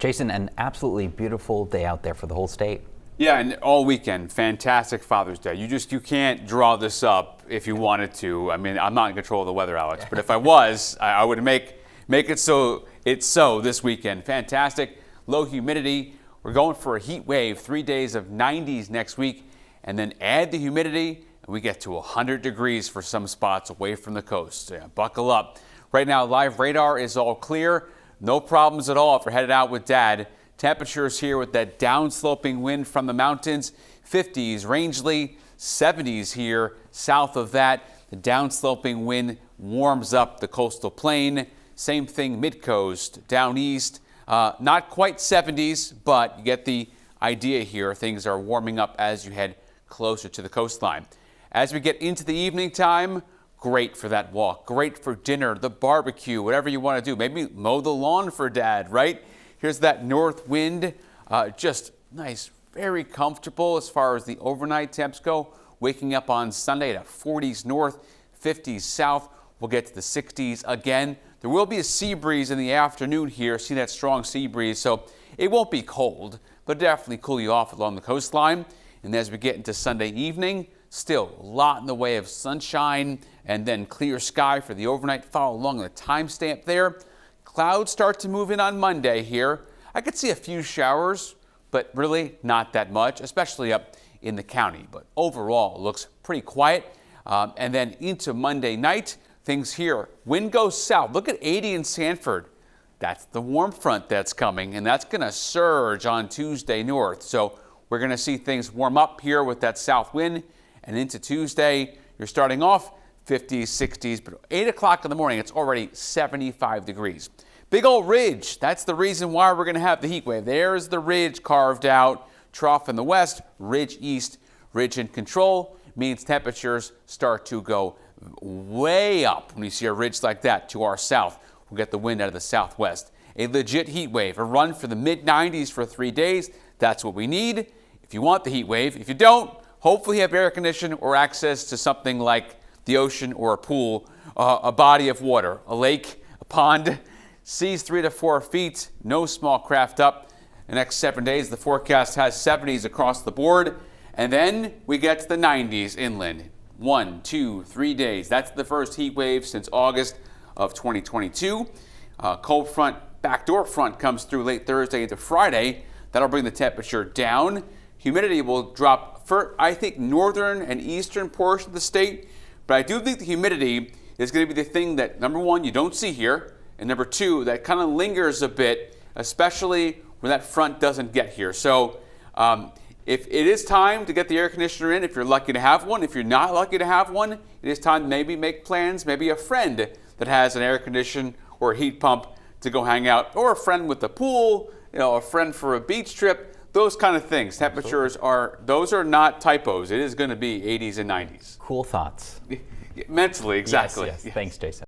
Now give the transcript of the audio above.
Jason, an absolutely beautiful day out there for the whole state. Yeah, and all weekend, fantastic Father's Day. You can't draw this up if you wanted to. I mean, I'm not in control of the weather, Alex, but if I was, I would make it so it's so this weekend. Fantastic, low humidity. We're going for a heat wave, 3 days of 90s next week, and then add the humidity, and we get to 100 degrees for some spots away from the coast. So yeah, buckle up. Right now, live radar is all clear. No problems at all if you're headed out with Dad. Temperatures here with that downsloping wind from the mountains, 50s Rangeley, 70s here south of that. The downsloping wind warms up the coastal plain. Same thing mid-coast, down east. Not quite 70s, but you get the idea here. Things are warming up as you head closer to the coastline. As we get into the evening time, great for that walk, great for dinner, the barbecue, whatever you want to do. Maybe mow the lawn for Dad, right? Here's that north wind, just nice, very comfortable as far as the overnight temps go. Waking up on Sunday to 40s north, 50s south. We'll get to the 60s again. There will be a sea breeze in the afternoon here. See that strong sea breeze, so it won't be cold, but definitely cool you off along the coastline. And as we get into Sunday evening, still a lot in the way of sunshine and then clear sky for the overnight. Follow along the timestamp there. Clouds start to move in on Monday here. I could see a few showers, but really not that much, especially up in the county. But overall, it looks pretty quiet. And then into Monday night, things here. Wind goes south. Look at 80 in Sanford. That's the warm front that's coming, and that's going to surge on Tuesday north. So we're going to see things warm up here with that south wind. And into Tuesday, you're starting off 50s, 60s, but 8 o'clock in the morning, it's already 75 degrees. Big old ridge. That's the reason why we're going to have the heat wave. There's the ridge carved out. Trough in the west, ridge east, ridge in control means temperatures start to go way up when you see a ridge like that to our south. We'll get the wind out of the southwest. A legit heat wave, a run for the mid-90s for 3 days. That's what we need if you want the heat wave. If you don't, hopefully you have air conditioning or access to something like the ocean or a pool, a body of water, a lake, a pond. Seas 3 to 4 feet, no small craft up. The next 7 days, the forecast has 70s across the board. And then we get to the 90s inland. 1, 2, 3 days. That's the first heat wave since August of 2022. Cold front, backdoor front comes through late Thursday into Friday. That'll bring the temperature down. Humidity will drop for, I think, northern and eastern portion of the state. But I do think the humidity is going to be the thing that, number one, you don't see here. And number two, that kind of lingers a bit, especially when that front doesn't get here. So if it is time to get the air conditioner in, if you're lucky to have one, if you're not lucky to have one, it is time to maybe make plans, maybe a friend that has an air conditioner or a heat pump to go hang out, or a friend with a pool, a friend for a beach trip, those kind of things. Temperatures those are not typos. It is going to be 80s and 90s. Cool thoughts. Mentally, exactly. Yes. Thanks, Jason.